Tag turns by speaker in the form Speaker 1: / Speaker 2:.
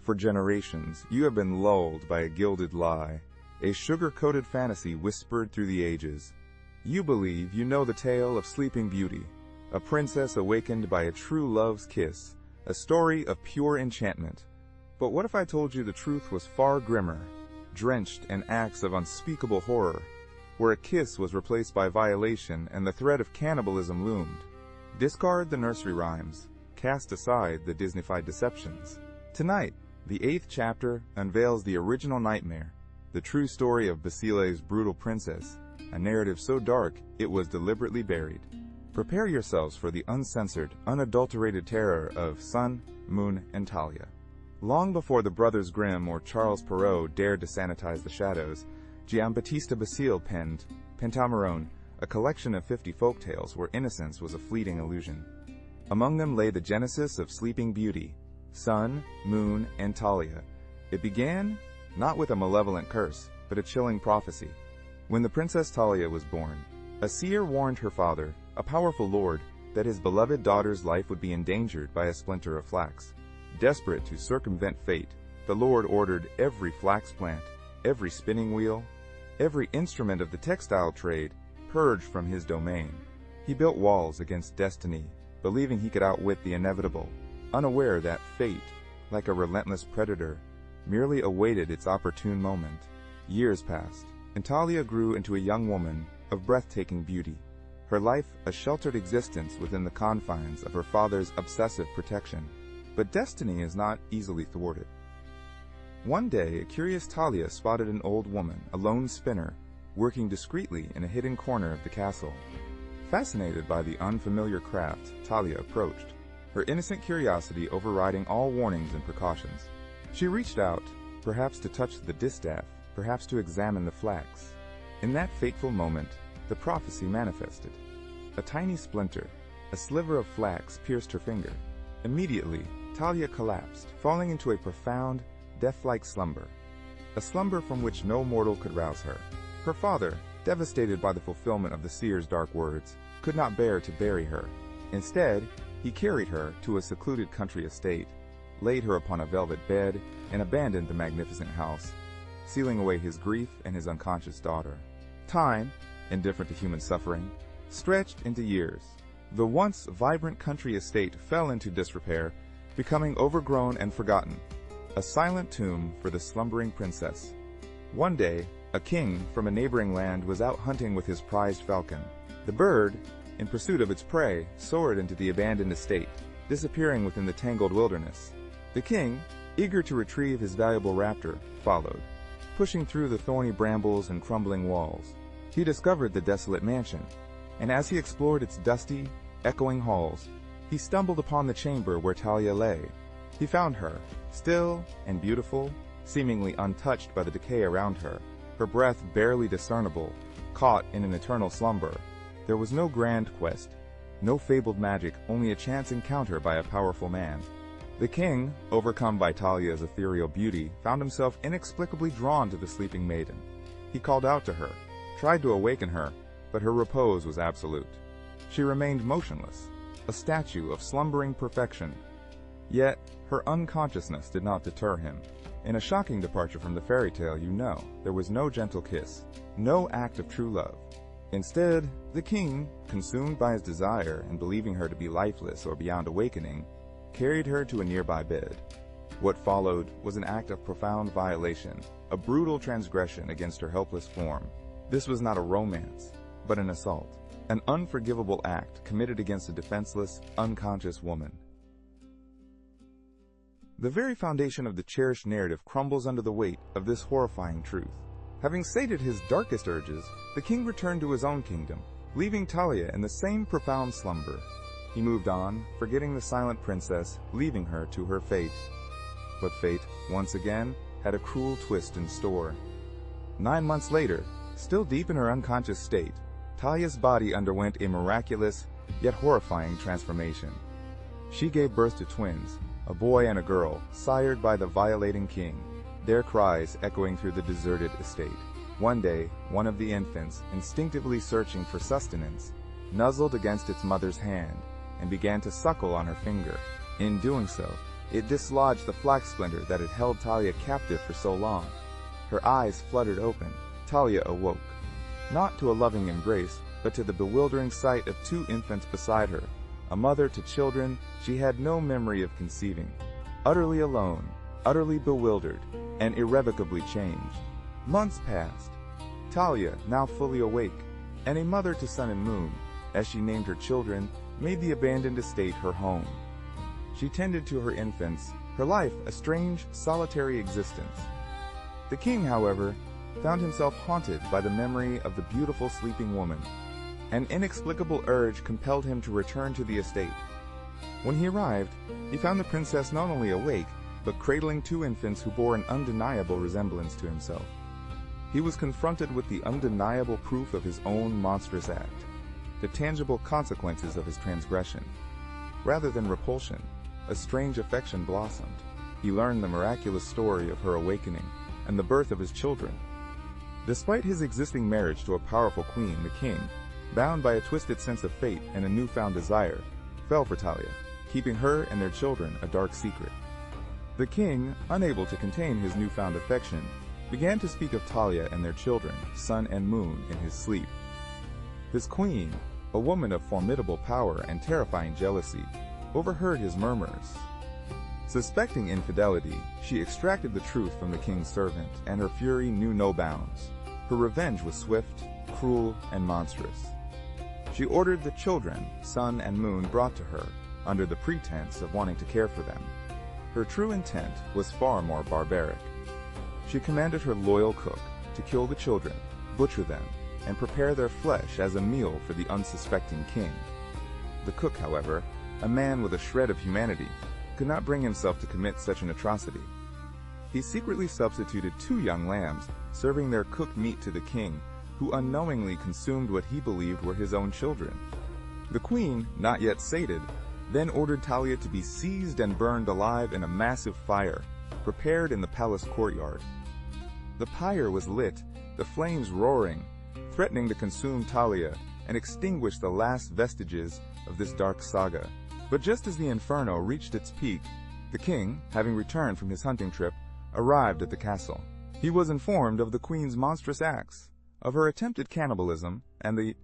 Speaker 1: For generations, you have been lulled by a gilded lie, a sugar-coated fantasy whispered through the ages. You believe you know the tale of Sleeping Beauty, a princess awakened by a true love's kiss, a story of pure enchantment. But what if I told you the truth was far grimmer, drenched in acts of unspeakable horror, where a kiss was replaced by violation and the threat of cannibalism loomed? Discard the nursery rhymes, cast aside the Disney-fied deceptions. Tonight, the 8th chapter unveils the original nightmare, the true story of Basile's brutal princess, a narrative so dark it was deliberately buried. Prepare yourselves for the uncensored, unadulterated terror of Sun, Moon, and Talia. Long before the Brothers Grimm or Charles Perrault dared to sanitize the shadows, Giambattista Basile penned Pentamerone, a collection of 50 folktales where innocence was a fleeting illusion. Among them lay the genesis of Sleeping Beauty, Sun, Moon, and Talia. It began not with a malevolent curse, but a chilling prophecy. When the Princess Talia was born, a seer warned her father, a powerful lord, that his beloved daughter's life would be endangered by a splinter of flax. Desperate to circumvent fate, the lord ordered every flax plant, every spinning wheel, every instrument of the textile trade purged from his domain. He built walls against destiny, believing he could outwit the inevitable, unaware that fate, like a relentless predator, merely awaited its opportune moment. Years passed, and Talia grew into a young woman of breathtaking beauty, her life a sheltered existence within the confines of her father's obsessive protection. But destiny is not easily thwarted. One day, a curious Talia spotted an old woman, a lone spinner, working discreetly in a hidden corner of the castle. Fascinated by the unfamiliar craft, Talia approached, her innocent curiosity overriding all warnings and precautions. She reached out, perhaps to touch the distaff, perhaps to examine the flax. In that fateful moment, the prophecy manifested. A tiny splinter, a sliver of flax, pierced her finger. Immediately, Talia collapsed, falling into a profound, death-like slumber, a slumber from which no mortal could rouse her. Her father, devastated by the fulfillment of the seer's dark words, could not bear to bury her. Instead, he carried her to a secluded country estate, laid her upon a velvet bed, and abandoned the magnificent house, sealing away his grief and his unconscious daughter. Time, indifferent to human suffering, stretched into years. The once vibrant country estate fell into disrepair, becoming overgrown and forgotten, a silent tomb for the slumbering princess. One day, a king from a neighboring land was out hunting with his prized falcon. The bird, in pursuit of its prey, soared into the abandoned estate, disappearing within the tangled wilderness. The king, eager to retrieve his valuable raptor, followed, pushing through the thorny brambles and crumbling walls. He discovered the desolate mansion, and as he explored its dusty, echoing halls, he stumbled upon the chamber where Talia lay. He found her, still and beautiful, seemingly untouched by the decay around her, her breath barely discernible, caught in an eternal slumber. There was no grand quest, no fabled magic, only a chance encounter by a powerful man. The king, overcome by Talia's ethereal beauty, found himself inexplicably drawn to the sleeping maiden. He called out to her, tried to awaken her, but her repose was absolute. She remained motionless, a statue of slumbering perfection. Yet, her unconsciousness did not deter him. In a shocking departure from the fairy tale, there was no gentle kiss, no act of true love. Instead, the king, consumed by his desire and believing her to be lifeless or beyond awakening, carried her to a nearby bed. What followed was an act of profound violation, a brutal transgression against her helpless form. This was not a romance, but an assault, an unforgivable act committed against a defenseless, unconscious woman. The very foundation of the cherished narrative crumbles under the weight of this horrifying truth. Having sated his darkest urges, the king returned to his own kingdom, leaving Talia in the same profound slumber. He moved on, forgetting the silent princess, leaving her to her fate. But fate, once again, had a cruel twist in store. 9 months later, still deep in her unconscious state, Talia's body underwent a miraculous, yet horrifying transformation. She gave birth to twins, a boy and a girl, sired by the violating king, their cries echoing through the deserted estate. One day, one of the infants, instinctively searching for sustenance, nuzzled against its mother's hand and began to suckle on her finger. In doing so, It dislodged the flax splinter that had held Talia captive for so long. Her eyes fluttered open. Talia awoke, not to a loving embrace, but to the bewildering sight of two infants beside her. A mother to children she had no memory of conceiving. Utterly alone, utterly bewildered, and irrevocably changed. Months passed. Talia, now fully awake, and a mother to Sun and Moon, as she named her children, made the abandoned estate her home. She tended to her infants, her life a strange, solitary existence. The king, however, found himself haunted by the memory of the beautiful sleeping woman. An inexplicable urge compelled him to return to the estate. When he arrived, he found the princess not only awake, but cradling two infants who bore an undeniable resemblance to himself. He was confronted with the undeniable proof of his own monstrous act, the tangible consequences of his transgression. Rather than repulsion, a strange affection blossomed. He learned the miraculous story of her awakening and the birth of his children. Despite his existing marriage to a powerful queen, the king, bound by a twisted sense of fate and a newfound desire, fell for Talia, keeping her and their children a dark secret. The king, unable to contain his newfound affection, began to speak of Talia and their children, Sun and Moon, in his sleep. His queen, a woman of formidable power and terrifying jealousy, overheard his murmurs. Suspecting infidelity, she extracted the truth from the king's servant, and her fury knew no bounds. Her revenge was swift, cruel, and monstrous. She ordered the children, Sun and Moon, brought to her, under the pretense of wanting to care for them. Her true intent was far more barbaric. She commanded her loyal cook to kill the children, butcher them, and prepare their flesh as a meal for the unsuspecting king. The cook, however, a man with a shred of humanity, could not bring himself to commit such an atrocity. He secretly substituted 2 young lambs, serving their cooked meat to the king, who unknowingly consumed what he believed were his own children. The queen, not yet sated, then ordered Talia to be seized and burned alive in a massive fire, prepared in the palace courtyard. The pyre was lit, the flames roaring, threatening to consume Talia and extinguish the last vestiges of this dark saga. But just as the inferno reached its peak, the king, having returned from his hunting trip, arrived at the castle. He was informed of the queen's monstrous acts, of her attempted cannibalism, and the